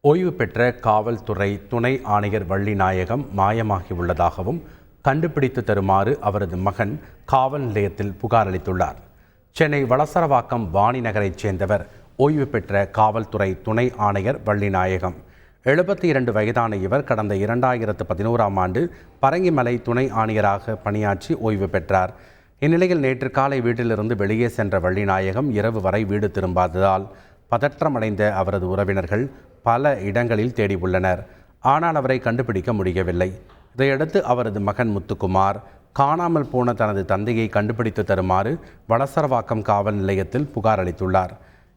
ஓய்வு பெற்ற காவல்துறை துணை ஆணையர் வள்ளிநாயகம் மாயமாகியுள்ளதாகவும் கண்டுபிடித்து தருமாறு அவரது மகன் காவல் நிலையத்தில் புகார் அளித்துள்ளார். சென்னை வளசரவாக்கம் வாணி நகரைச் சேர்ந்தவர் ஓய்வு பெற்ற காவல்துறை துணை ஆணையர் வள்ளிநாயகம். 72 வயதான இவர் கடந்த 2011ஆம் ஆண்டு பரங்கிமலை துணை ஆணையராக பணியாற்றி ஓய்வு பெற்றார். இந்நிலையில் நேற்று காலை வீட்டிலிருந்து வெளியே சென்ற வள்ளிநாயகம் இரவு வரை வீடு திரும்பாததால் பதற்றமடைந்த அவரது உறவினர்கள் பல இடங்களில் தேடி உள்ளனர். ஆனால் அவரை கண்டுபிடிக்க முடியவில்லை. இதையடுத்து அவரது மகன் முத்துக்குமார் காணாமல் போன தனது தந்தையை கண்டுபிடித்து தருமாறு வளசரவாக்கம் காவல் நிலையத்தில் புகார் அளித்துள்ளார்.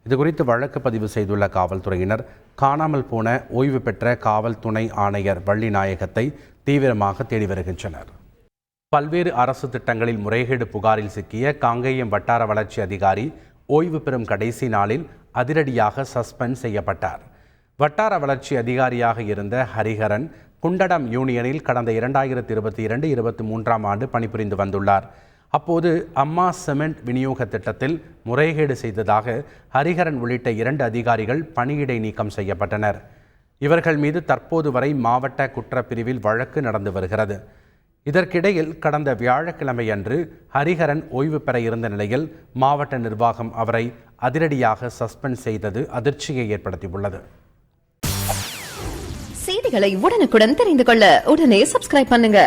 இதுகுறித்து வழக்கு பதிவு செய்துள்ள காவல்துறையினர் காணாமல் போன ஓய்வு பெற்ற காவல் துணை ஆணையர் வள்ளிநாயகத்தை தீவிரமாக தேடி வருகின்றனர். பல்வேறு அரசு திட்டங்களில் முறைகேடு புகாரில் சிக்கிய காங்கேயம் வட்டார வளர்ச்சி அதிகாரி ஓய்வு பெறும் கடைசி நாளில் அதிரடியாக சஸ்பெண்ட் செய்யப்பட்டார். வட்டார வளர்ச்சி அதிகாரியாக இருந்த ஹரிஹரன் குண்டடம் யூனியனில் கடந்த 2022-23ஆம் ஆண்டு பணிபுரிந்து வந்துள்ளார். அப்போது அம்மா சிமெண்ட் விநியோக திட்டத்தில் முறைகேடு செய்ததாக ஹரிஹரன் உள்ளிட்ட 2 அதிகாரிகள் பணியிடை நீக்கம் செய்யப்பட்டனர். இவர்கள் மீது தற்போது வரை மாவட்ட குற்றப்பிரிவில் வழக்கு நடந்து வருகிறது. இதற்கிடையில் கடந்த வியாழக்கிழமை அன்று ஹரிஹரன் ஓய்வு பெற இருந்த நிலையில் மாவட்ட நிர்வாகம் அவரை அதிரடியாக சஸ்பெண்ட் செய்தது அதிர்ச்சியை ஏற்படுத்தியுள்ளது. செய்திகளை உடனுக்குடன் தெரிந்து கொள்ள உடனே சப்ஸ்கிரைப் பண்ணுங்க.